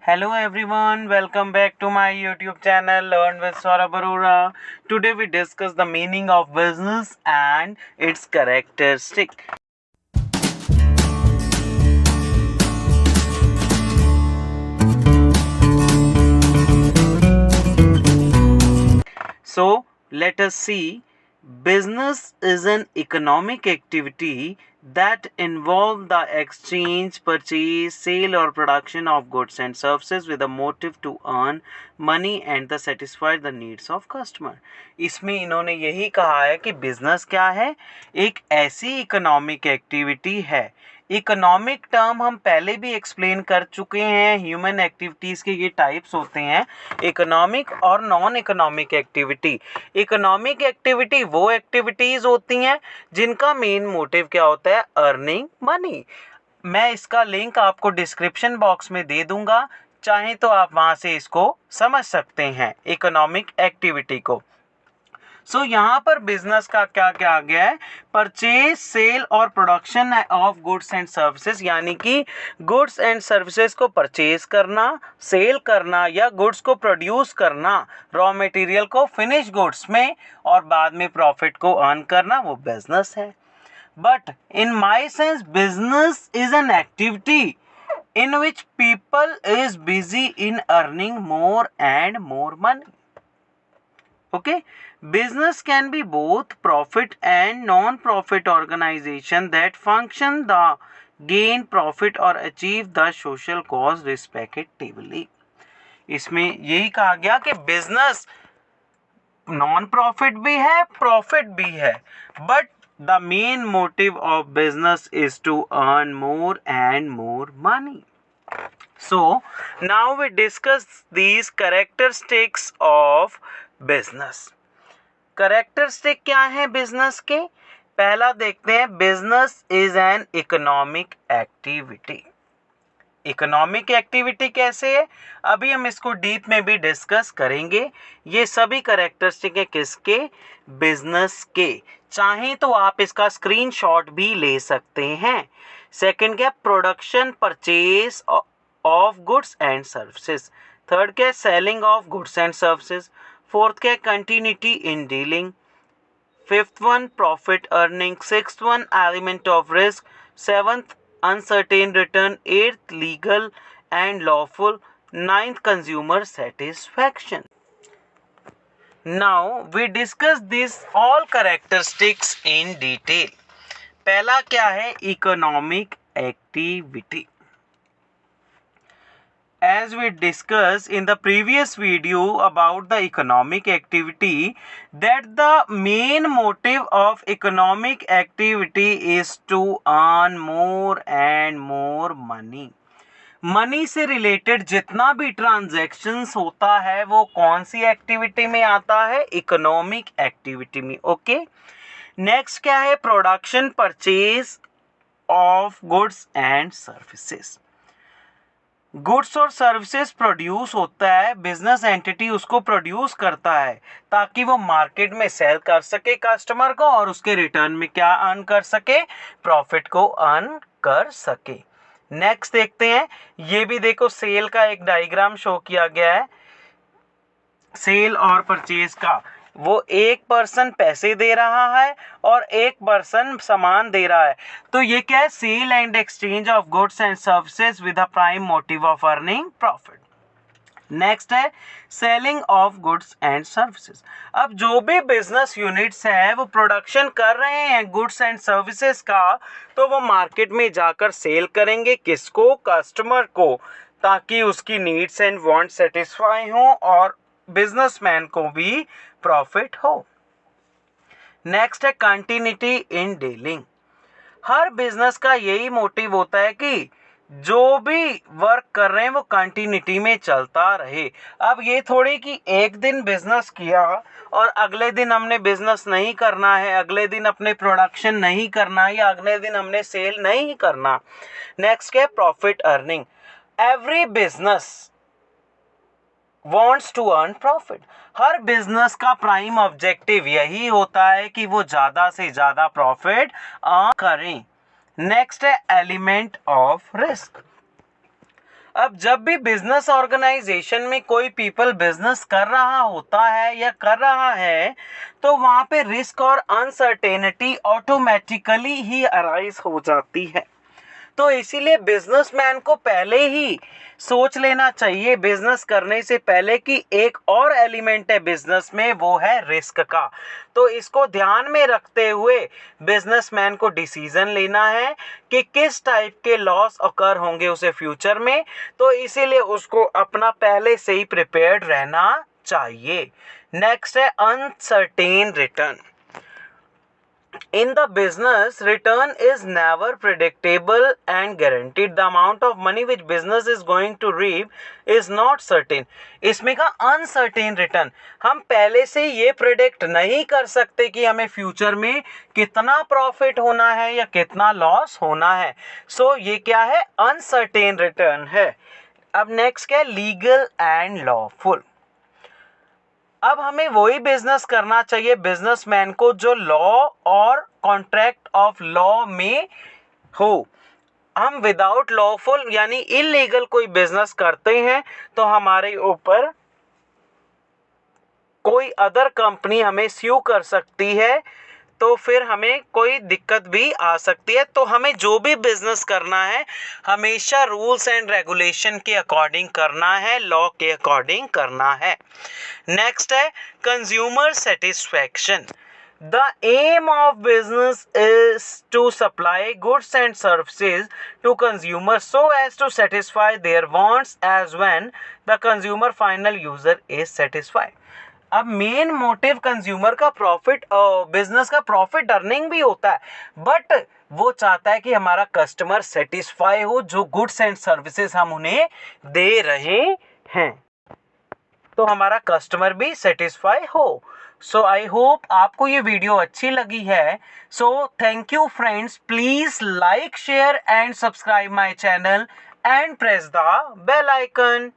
Hello everyone, welcome back to my YouTube channel Learn with Saurabh Arora. Today we discuss the meaning of business and its characteristic. So let us see. Business is an economic activity that involves the exchange, purchase, sale or production of goods and services with a motive to earn money and the satisfy the needs of customer. इसमें इन्होंने यही कहा है कि business क्या है, एक ऐसी इकोनॉमिक एक्टिविटी है। इकोनॉमिक टर्म हम पहले भी एक्सप्लेन कर चुके हैं। ह्यूमन एक्टिविटीज़ के ये टाइप्स होते हैं, इकोनॉमिक और non economic activity. Economic activity वो एक्टिविटीज़ होती हैं जिनका मेन मोटिव क्या होता है, अर्निंग मनी। मैं इसका लिंक आपको डिस्क्रिप्शन बॉक्स में दे दूंगा, चाहे तो आप वहाँ से इसको समझ सकते हैं, इकोनॉमिक एक्टिविटी को। यहाँ पर बिजनेस का क्या क्या आ गया है, परचेज, सेल और production of goods and services, यानी कि गुड्स एंड सर्विसेज को परचेज करना, सेल करना या गुड्स को प्रोड्यूस करना, रॉ मटेरियल को फिनिश गुड्स में और बाद में प्रॉफिट को अर्न करना, वो बिजनेस है। But in my sense business is an activity in which people is busy in earning more and more money. Okay, business can be both profit and non-profit organization that function the gain profit or achieve the social cause respectively. इसमें यही कहा गया कि business non profit भी है, profit भी है, but the main motive of business is to earn more and more money. So now we discuss these characteristics of business. Characteristic क्या है बिजनेस के? पहला देखते हैं, business is an economic activity. Economic activity कैसे है, अभी हम इसको डीप में भी डिस्कस करेंगे. ये सभी कैरेक्टरिस्टिक है किसके, बिजनेस के. चाहे तो आप इसका स्क्रीनशॉट भी ले सकते हैं. सेकंड क्या, production, purchase of goods and services. Third क्या, selling of goods and services. Fourth क्या, continuity in dealing. Fifth one, profit earning. Sixth one, element of risk. Seventh, uncertain return. Eighth, legal and lawful. Ninth, consumer satisfaction. Now we discuss these all characteristics in detail. पहला क्या है, economic activity. As we discussed in the previous video about the economic activity, that the main motive of economic activity is to earn more and more money. Money से related जितना भी transactions होता है वो कौन सी एक्टिविटी में आता है, इकोनॉमिक एक्टिविटी में. ओके, नेक्स्ट क्या है, production, purchase of goods and services. Goods और सर्विसेज प्रोड्यूस होता है, बिजनेस एंटिटी उसको प्रोड्यूस करता है ताकि वो मार्केट में सेल कर सके कस्टमर को और उसके रिटर्न में क्या अर्न कर सके, प्रॉफिट को अर्न कर सके. नेक्स्ट देखते हैं, ये भी देखो सेल का एक डायग्राम शो किया गया है. सेल और परचेज का, वो एक पर्सन पैसे दे रहा है और एक पर्सन सामान दे रहा है. तो ये क्या है, sale and exchange of goods and services with a prime motive of earning profit. Next है selling of goods and services. अब जो भी बिजनेस यूनिट्स है वो प्रोडक्शन कर रहे हैं गुड्स एंड सर्विसेज का, तो वो मार्केट में जाकर सेल करेंगे किसको, कस्टमर को, ताकि उसकी नीड्स एंड वांट सेटिस्फाई हो और बिजनेसमैन को भी प्रॉफिट हो. नेक्स्ट है continuity in dealing. Her business का यही मोटिव होता है कि जो भी वर्क कर रहे हैं वो कंटिन्यूटी में चलता रहे. अब ये थोड़ी कि एक दिन बिजनेस किया और अगले दिन हमने बिजनेस नहीं करना है, अगले दिन अपने प्रोडक्शन नहीं करना या अगले दिन हमने सेल नहीं करना. नेक्स्ट क्या है, profit earning. Every business wants to earn profit. Her business का प्राइम ऑब्जेक्टिव यही होता है कि वो ज़्यादा से ज़्यादा प्रॉफिट अर्न करें. नेक्स्ट है एलिमेंट ऑफ रिस्क. अब जब भी बिजनेस ऑर्गेनाइजेशन में कोई पीपल बिजनेस कर रहा होता है या कर रहा है, तो वहां पे रिस्क और अनसर्टेनिटी ऑटोमेटिकली ही अराइज हो जाती है। तो इसीलिए बिजनेसमैन को पहले ही सोच लेना चाहिए बिजनेस करने से पहले कि एक और एलिमेंट है बिजनेस में, वो है रिस्क का। तो इसको ध्यान में रखते हुए बिजनेसमैन को डिसीजन लेना है कि किस टाइप के लॉस अकर होंगे उसे फ्यूचर में। तो इसीलिए उसको अपना पहले से ही प्रिपेयर्ड रहना चाहिए। नेक्स्ट है uncertain return. In the business, return is never predictable and guaranteed. The amount of money which business is going to reap is not certain. इसमें का uncertain return, हम पहले से ये प्रेडिक्ट नहीं कर सकते कि हमें फ्यूचर में कितना प्रॉफिट होना है या कितना लॉस होना है। सो ये क्या है? अनसर्टेन रिटर्न है। अब नेक्स्ट क्या है? Legal and lawful. अब हमें वही बिजनेस करना चाहिए बिजनेसमैन को जो लॉ और कॉन्ट्रैक्ट ऑफ लॉ में हो। हम विदाउट लॉफुल यानी इलीगल कोई बिजनेस करते हैं तो हमारे ऊपर कोई अदर कंपनी हमें स्यू कर सकती है, तो फिर हमें कोई दिक्कत भी आ सकती है। तो हमें जो भी बिजनेस करना है हमेशा रूल्स एंड रेगुलेशन के अकॉर्डिंग करना है, लॉ के अकॉर्डिंग करना है। नेक्स्ट है consumer satisfaction. The aim of business is to supply goods and services to consumers so as to satisfy their wants as when the consumer final user is satisfied. अब main motive consumer का profit, business का profit earning भी होता है, but वो चाहता है कि हमारा कस्टमर सेटिस्फाई हो जो गुड्स एंड सर्विसेज हम उन्हें दे रहे हैं, तो हमारा कस्टमर भी सेटिस्फाई हो। सो आई होप आपको ये वीडियो अच्छी लगी है। So thank you friends, please like share and subscribe my channel and press the bell icon.